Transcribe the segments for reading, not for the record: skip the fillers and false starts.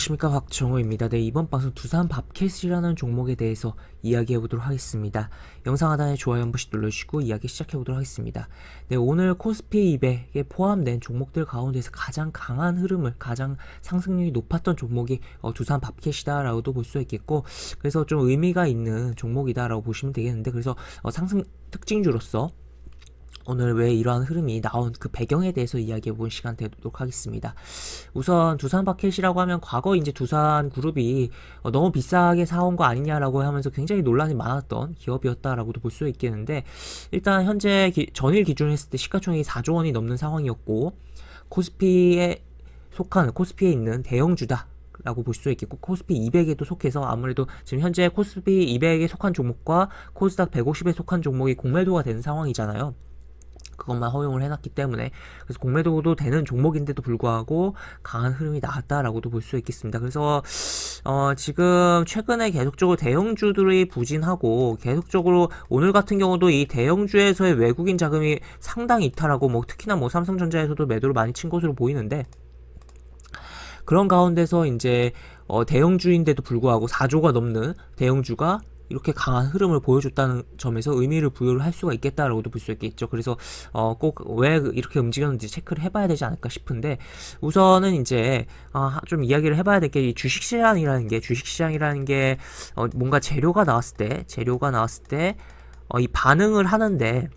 안녕하십니까, 박정호입니다. 네, 이번 방송 두산 밥캣이라는 종목에 대해서 이야기해보도록 하겠습니다. 영상 하단에 좋아요 한 번씩 눌러주시고 이야기 시작해보도록 하겠습니다. 네, 오늘 코스피 200에 포함된 종목들 가운데서 가장 강한 흐름을, 가장 상승률이 높았던 종목이 두산 밥캣이다 라고도 볼 수 있겠고, 그래서 좀 의미가 있는 종목이다 라고 보시면 되겠는데, 그래서 상승 특징주로서 오늘 왜 이러한 흐름이 나온 그 배경에 대해서 이야기해보는 시간 되도록 하겠습니다. 우선 두산 밥캣이라고 하면 과거 이제 두산 그룹이 너무 비싸게 사온 거 아니냐라고 하면서 굉장히 논란이 많았던 기업이었다라고도 볼 수 있겠는데, 일단 현재 전일 기준으로 했을 때 시가총액이 4조 원이 넘는 상황이었고, 코스피에 있는 대형주다 라고 볼 수 있겠고, 코스피 200에도 속해서 아무래도 지금 현재 코스피 200에 속한 종목과 코스닥 150에 속한 종목이 공매도가 되는 상황이잖아요. 그것만 허용을 해놨기 때문에, 그래서 공매도도 되는 종목인데도 불구하고 강한 흐름이 나왔다라고도 볼 수 있겠습니다. 그래서 지금 최근에 계속적으로 대형주들이 부진하고, 계속적으로 오늘 같은 경우도 이 대형주에서의 외국인 자금이 상당히 이탈하고, 특히나 삼성전자에서도 매도를 많이 친 것으로 보이는데, 그런 가운데서 이제 대형주인데도 불구하고 4조가 넘는 대형주가 이렇게 강한 흐름을 보여줬다는 점에서 의미를 부여를 할 수가 있겠다라고도 볼 수 있겠죠. 그래서 꼭 왜 이렇게 움직였는지 체크를 해봐야 되지 않을까 싶은데, 우선은 이제 좀 이야기를 해봐야 될 게, 이 주식시장이라는 게 뭔가 재료가 나왔을 때 이 반응을 하는데,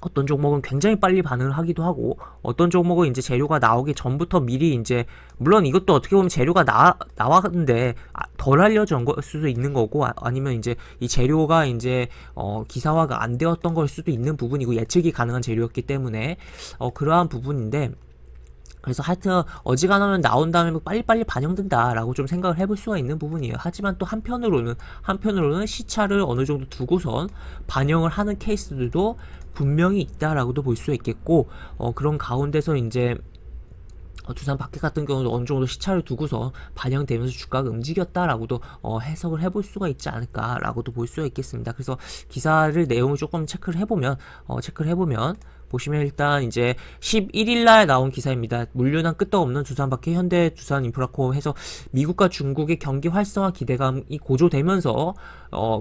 어떤 종목은 굉장히 빨리 반응을 하기도 하고, 어떤 종목은 이제 재료가 나오기 전부터 미리 이제, 물론 이것도 어떻게 보면 재료가 나왔는데 덜 알려진 걸 수도 있는 거고, 아니면 이제 이 재료가 이제 기사화가 안 되었던 걸 수도 있는 부분이고, 예측이 가능한 재료였기 때문에 그러한 부분인데, 그래서 하여튼 어지간하면 나온 다음에 빨리빨리 반영된다라고 좀 생각을 해볼 수가 있는 부분이에요. 하지만 또 한편으로는 시차를 어느 정도 두고선 반영을 하는 케이스들도 분명히 있다라고도 볼 수 있겠고, 그런 가운데서 이제 두산 밥캣 같은 경우도 어느 정도 시차를 두고서 반영되면서 주가가 움직였다라고도 해석을 해볼 수가 있지 않을까라고도 볼 수가 있겠습니다. 그래서 기사를 내용을 조금 체크를 해보면 보시면 일단 이제 11일날 나온 기사입니다. 물류난 끄떡없는 두산 밥캣 현대 두산 인프라코 해서 미국과 중국의 경기 활성화 기대감이 고조되면서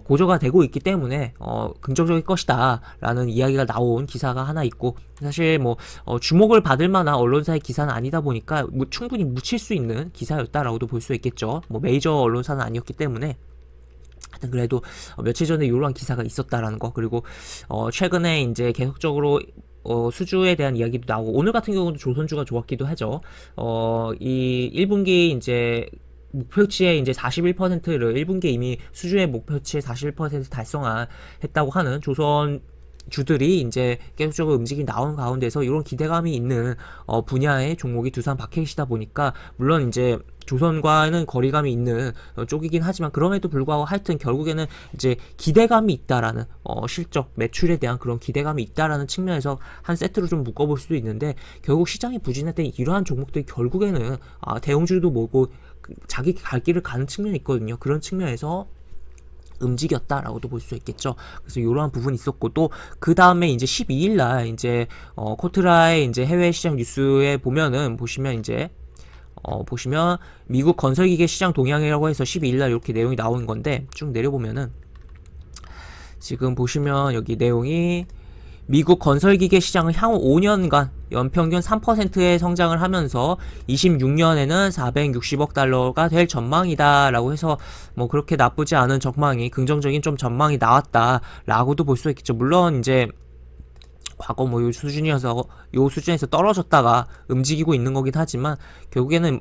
고조가 되고 있기 때문에 긍정적일 것이다 라는 이야기가 나온 기사가 하나 있고, 사실 주목을 받을 만한 언론사의 기사는 아니다 보니까 충분히 묻힐 수 있는 기사였다라고도 볼 수 있겠죠. 메이저 언론사는 아니었기 때문에. 하여튼 그래도 며칠 전에 이러한 기사가 있었다라는 거, 그리고 최근에 이제 계속적으로 수주에 대한 이야기도 나오고, 오늘 같은 경우도 조선주가 좋았기도 하죠. 이 1분기 이제 목표치의 이제 41%를 1분기에 이미 수주의 목표치의 41% 달성했다고 하는 조선 주들이 이제 계속적으로 움직임이 나온 가운데서 이런 기대감이 있는 분야의 종목이 두산 밥캣이다 보니까, 물론 이제 조선과는 거리감이 있는 쪽이긴 하지만, 그럼에도 불구하고 하여튼 결국에는 이제 기대감이 있다라는 실적 매출에 대한 그런 기대감이 있다라는 측면에서 한 세트로 좀 묶어볼 수도 있는데, 결국 시장이 부진할 때 이러한 종목들이 결국에는 대형주도 자기 갈 길을 가는 측면이 있거든요. 그런 측면에서 움직였다라고도 볼 수 있겠죠. 그래서 이러한 부분이 있었고, 또 그 다음에 이제 12일날 이제 코트라의 이제 해외 시장 뉴스에 보시면 미국 건설기계 시장 동향이라고 해서 12일날 이렇게 내용이 나오는 건데, 쭉 내려보면은 지금 보시면 여기 내용이 미국 건설기계 시장은 향후 5년간 연평균 3%의 성장을 하면서 26년에는 460억 달러가 될 전망이다 라고 해서, 그렇게 나쁘지 않은 전망이, 긍정적인 좀 전망이 나왔다 라고도 볼 수 있겠죠. 물론 이제 과거 요 수준에서 떨어졌다가 움직이고 있는 거긴 하지만, 결국에는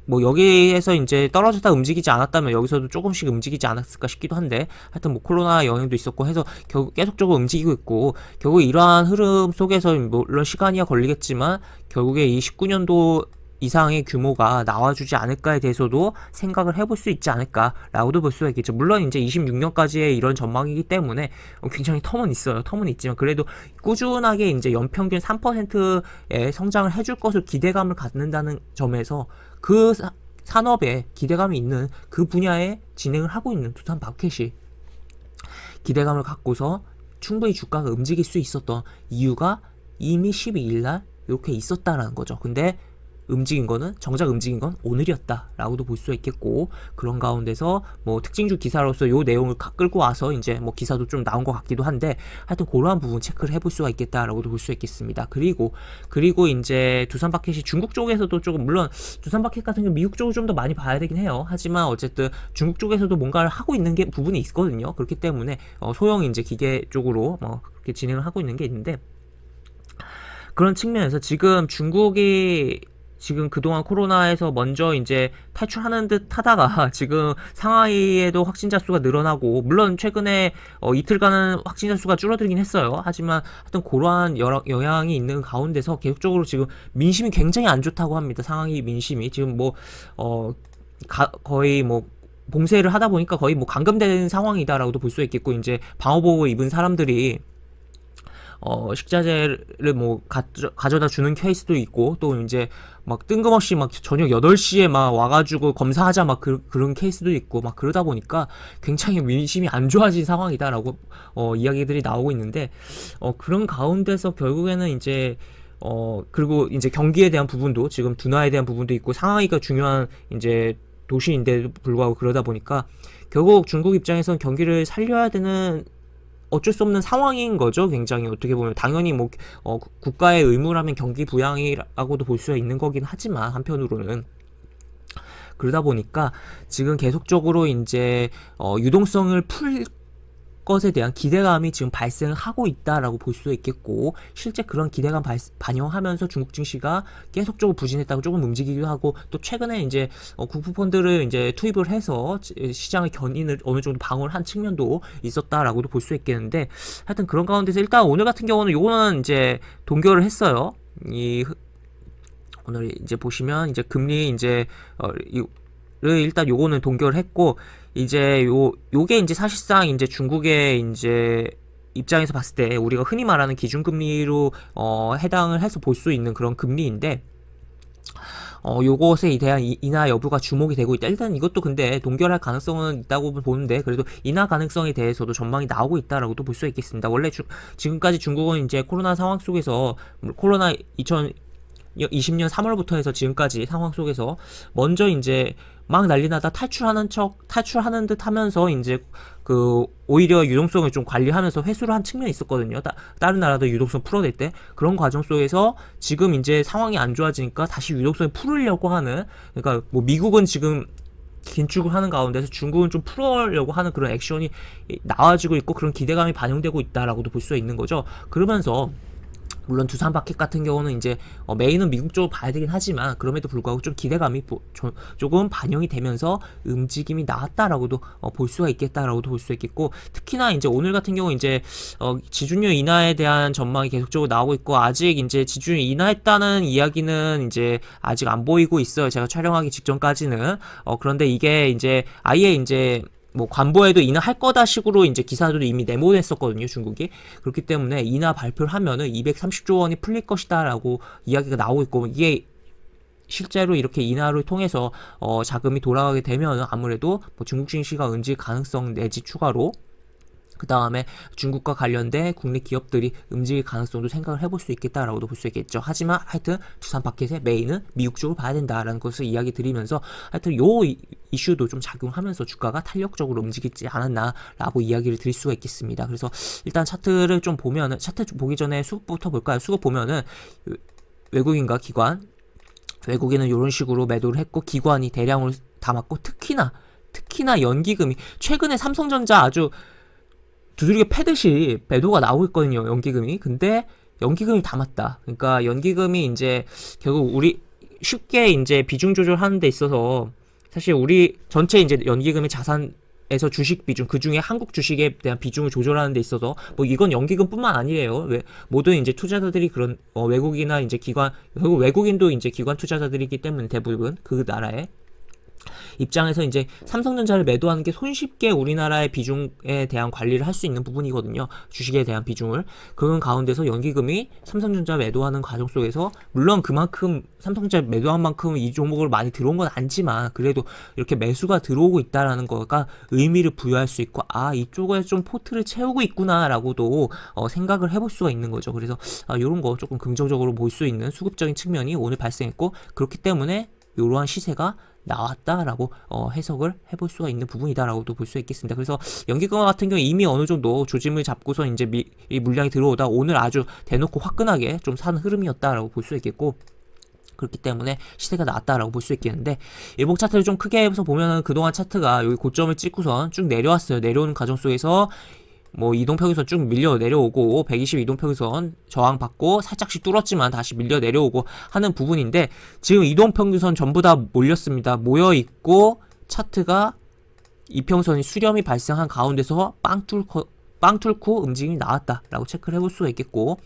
여기에서 이제 떨어졌다 움직이지 않았다면 여기서도 조금씩 움직이지 않았을까 싶기도 한데, 하여튼 코로나 영향도 있었고 해서 결국 계속적으로 움직이고 있고, 결국 이러한 흐름 속에서 물론 시간이야 걸리겠지만 결국에 이 19년도 이상의 규모가 나와주지 않을까에 대해서도 생각을 해볼 수 있지 않을까라고도 볼 수가 있겠죠. 물론 이제 26년까지의 이런 전망이기 때문에 굉장히 텀은 있지만, 그래도 꾸준하게 이제 연평균 3%의 성장을 해줄 것을 기대감을 갖는다는 점에서, 그 산업에 기대감이 있는 그 분야에 진행을 하고 있는 두산 밥캣이 기대감을 갖고서 충분히 주가가 움직일 수 있었던 이유가 이미 12일날 이렇게 있었다라는 거죠. 근데 정작 움직인 건 오늘이었다라고도 볼 수 있겠고, 그런 가운데서 뭐 특징주 기사로서 요 내용을 끌고 와서 이제 뭐 기사도 좀 나온 것 같기도 한데, 하여튼 그러한 부분 체크를 해볼 수가 있겠다라고도 볼 수 있겠습니다. 그리고 이제 두산 바켓이 중국 쪽에서도 조금, 물론 두산 바켓 같은 경우 미국 쪽을 좀 더 많이 봐야 되긴 해요. 하지만 어쨌든 중국 쪽에서도 뭔가를 하고 있는 게 부분이 있거든요. 그렇기 때문에 소형 이제 기계 쪽으로 뭐 그렇게 진행을 하고 있는 게 있는데, 그런 측면에서 지금 중국이 지금 그동안 코로나에서 먼저 이제 탈출하는 듯 하다가 지금 상하이에도 확진자 수가 늘어나고, 물론 최근에 이틀간은 확진자 수가 줄어들긴 했어요. 하지만 하여튼 그러한 영향이 있는 가운데서 계속적으로 지금 민심이 굉장히 안 좋다고 합니다. 상하이 민심이 지금 뭐 거의 뭐 봉쇄를 하다 보니까 거의 뭐 감금된 상황이다라고도 볼 수 있겠고, 이제 방호복을 입은 사람들이 식자재를 뭐 가져다 주는 케이스도 있고, 또 이제 막 뜬금없이 막 저녁 8시에 막 와가지고 검사하자 막 그런 케이스도 있고, 막 그러다 보니까 굉장히 민심이 안 좋아진 상황이다라고 이야기들이 나오고 있는데, 그런 가운데서 결국에는 이제 그리고 이제 경기에 대한 부분도, 지금 둔화에 대한 부분도 있고, 상하이가 중요한 이제 도시인데도 불구하고 그러다 보니까 결국 중국 입장에선 경기를 살려야 되는 어쩔 수 없는 상황인 거죠. 굉장히 어떻게 보면 당연히 뭐 국가의 의무라면 경기 부양이라고도 볼 수 있는 거긴 하지만, 한편으로는 그러다 보니까 지금 계속적으로 이제 유동성을 풀 것에 대한 기대감이 지금 발생하고 있다라고 볼 수 있겠고, 실제 그런 기대감 반영하면서 중국 증시가 계속적으로 부진했다고 조금 움직이기도 하고, 또 최근에 이제 국부펀드를 이제 투입을 해서 시장의 견인을 어느 정도 방어를 한 측면도 있었다라고도 볼 수 있겠는데, 하여튼 그런 가운데서 일단 오늘 같은 경우는 요거는 이제 동결을 했어요. 오늘 이제 보시면 이제 금리 이제 를 일단 요거는 동결했고, 이제 요게 이제 사실상 이제 중국의 이제 입장에서 봤을 때 우리가 흔히 말하는 기준금리로 해당을 해서 볼 수 있는 그런 금리인데, 요것에 대한 인하 여부가 주목이 되고 있다. 일단 이것도 근데 동결할 가능성은 있다고 보는데, 그래도 인하 가능성에 대해서도 전망이 나오고 있다라고도 볼 수 있겠습니다. 원래 지금까지 중국은 이제 코로나 상황 속에서, 코로나 2020년 3월부터 해서 지금까지 상황 속에서 먼저 이제 막 난리나다 탈출하는 듯 하면서 이제 오히려 유동성을 좀 관리하면서 회수를 한 측면이 있었거든요. 다른 나라도 유동성 풀어낼 때. 그런 과정 속에서 지금 이제 상황이 안 좋아지니까 다시 유동성을 풀으려고 하는, 그러니까 뭐 미국은 지금 긴축을 하는 가운데서 중국은 좀 풀으려고 하는 그런 액션이 나와지고 있고, 그런 기대감이 반영되고 있다라고도 볼 수 있는 거죠. 그러면서 물론 두산 바켓 같은 경우는 이제 메인은 미국 쪽으로 봐야 되긴 하지만, 그럼에도 불구하고 좀 기대감이 조금 반영이 되면서 움직임이 나왔다라고도 볼 수가 있겠다라고도 볼 수 있겠고, 특히나 이제 오늘 같은 경우 이제 지준율 인하에 대한 전망이 계속적으로 나오고 있고, 아직 이제 지준율 인하했다는 이야기는 이제 아직 안 보이고 있어요. 제가 촬영하기 직전까지는. 그런데 이게 이제 아예 이제 뭐 관보에도 인하할 거다 식으로 이제 기사들도 이미 내보냈었거든요, 중국이. 그렇기 때문에 인하 발표를 하면은 230조 원이 풀릴 것이다라고 이야기가 나오고 있고, 이게 실제로 이렇게 인하를 통해서 자금이 돌아가게 되면 아무래도 뭐 중국 증시가 움직일 가능성 내지 추가로 그 다음에 중국과 관련된 국내 기업들이 움직일 가능성도 생각을 해볼 수 있겠다라고도 볼 수 있겠죠. 하지만 하여튼 두산 바켓의 메인은 미국 쪽으로 봐야 된다라는 것을 이야기 드리면서, 하여튼 요 이슈도 좀 작용하면서 주가가 탄력적으로 움직이지 않았나라고 이야기를 드릴 수가 있겠습니다. 그래서 일단 차트를 좀 보면은, 차트 보기 전에 수급부터 볼까요? 수급 보면은 외국인과 기관, 외국인은 이런 식으로 매도를 했고, 기관이 대량으로 담았고, 특히나 연기금이 최근에 삼성전자 아주 두드리게 패듯이 매도가 나오고 있거든요, 연기금이. 근데 연기금이 담았다. 그러니까 연기금이 이제 결국 우리 쉽게 이제 비중 조절하는 데 있어서, 사실 우리 전체 이제 연기금의 자산에서 주식 비중, 그 중에 한국 주식에 대한 비중을 조절하는 데 있어서, 뭐 이건 연기금뿐만 아니래요. 모든 이제 투자자들이 그런 외국이나 이제 기관, 결국 외국인도 이제 기관 투자자들이기 때문에 대부분 그 나라에. 입장에서 이제 삼성전자를 매도하는 게 손쉽게 우리나라의 비중에 대한 관리를 할 수 있는 부분이거든요. 주식에 대한 비중을. 그런 가운데서 연기금이 삼성전자 매도하는 과정 속에서 물론 그만큼 삼성전자 매도한 만큼 이 종목을 많이 들어온 건 아니지만 그래도 이렇게 매수가 들어오고 있다라는 거가 의미를 부여할 수 있고 이쪽에 좀 포트를 채우고 있구나라고도 생각을 해볼 수가 있는 거죠. 그래서 이런 거 조금 긍정적으로 볼 수 있는 수급적인 측면이 오늘 발생했고 그렇기 때문에 이러한 시세가 나왔다라고 해석을 해볼 수가 있는 부분이다라고도 볼 수 있겠습니다. 그래서 연기금 같은 경우 이미 어느 정도 조짐을 잡고서 이제 이 물량이 들어오다 오늘 아주 대놓고 화끈하게 좀 사는 흐름이었다라고 볼 수 있겠고 그렇기 때문에 시세가 나왔다라고 볼 수 있겠는데 일봉 차트를 좀 크게 해서 보면은 그동안 차트가 여기 고점을 찍고선 쭉 내려왔어요. 내려오는 과정 속에서 뭐 이동평균선 쭉 밀려 내려오고 120 이동평균선 저항받고 살짝씩 뚫었지만 다시 밀려 내려오고 하는 부분인데 지금 이동평균선 전부 다 몰렸습니다. 모여있고 차트가 이평선이 수렴이 발생한 가운데서 빵 뚫고 움직임이 나왔다라고 체크를 해볼 수가 있겠고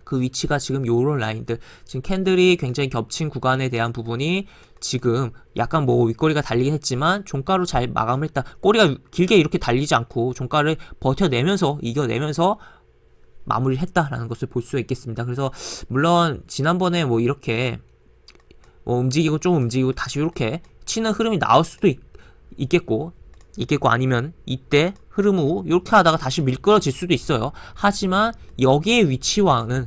그 위치가 지금 요런 라인들 지금 캔들이 굉장히 겹친 구간에 대한 부분이 지금 약간 뭐 윗꼬리가 달리긴 했지만 종가로 잘 마감을 했다. 꼬리가 길게 이렇게 달리지 않고 종가를 버텨내면서 이겨내면서 마무리를 했다라는 것을 볼 수 있겠습니다. 그래서 물론 지난번에 뭐 이렇게 움직이고 좀 움직이고 다시 이렇게 치는 흐름이 나올 수도 있겠고 아니면 이때 흐름 후 이렇게 하다가 다시 밀끌어질 수도 있어요. 하지만 여기의 위치와는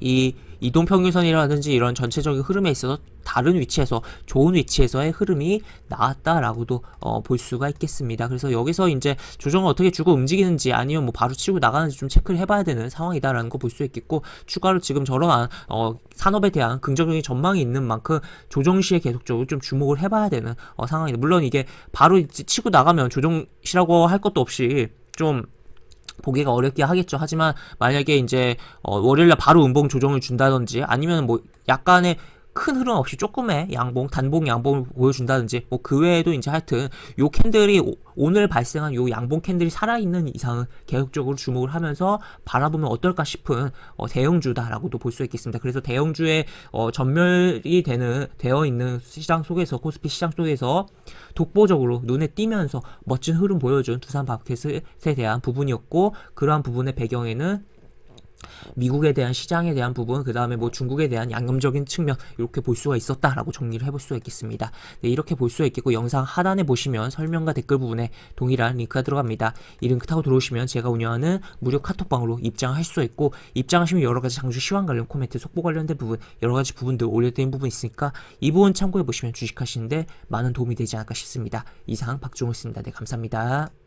이 이동평균선이라든지 이런 전체적인 흐름에 있어서 다른 위치에서 좋은 위치에서의 흐름이 나왔다라고도 볼 수가 있겠습니다. 그래서 여기서 이제 조정을 어떻게 주고 움직이는지 아니면 뭐 바로 치고 나가는지 좀 체크를 해봐야 되는 상황이다라는 거 볼 수 있겠고 추가로 지금 저러한 산업에 대한 긍정적인 전망이 있는 만큼 조정 시에 계속적으로 좀 주목을 해봐야 되는 상황입니다. 물론 이게 바로 치고 나가면 조정 시라고 할 것도 없이 좀 보기가 어렵게 하겠죠. 하지만 만약에 이제 월요일날 바로 음봉 조정을 준다든지 아니면 뭐 약간의 큰 흐름 없이 조금의 단봉 양봉을 보여준다든지 뭐 그 외에도 이제 하여튼 요 캔들이 오늘 발생한 요 양봉 캔들이 살아있는 이상은 계속적으로 주목을 하면서 바라보면 어떨까 싶은 대형주다라고도 볼 수 있겠습니다. 그래서 대형주의 전멸이 되어 있는 시장 속에서 코스피 시장 속에서 독보적으로 눈에 띄면서 멋진 흐름 보여준 두산 밥켓에 대한 부분이었고 그러한 부분의 배경에는 미국에 대한 시장에 대한 부분 그 다음에 뭐 중국에 대한 양념적인 측면 이렇게 볼 수가 있었다라고 정리를 해볼 수가 있겠습니다. 네, 이렇게 볼 수가 있겠고 영상 하단에 보시면 설명과 댓글 부분에 동일한 링크가 들어갑니다. 이 링크 타고 들어오시면 제가 운영하는 무료 카톡방으로 입장할 수 있고 입장하시면 여러가지 장주 시황 관련 코멘트 속보 관련된 부분 여러가지 부분들 올려드린 부분 있으니까 이 부분 참고해 보시면 주식하시는데 많은 도움이 되지 않을까 싶습니다. 이상 박종호였습니다. 네, 감사합니다.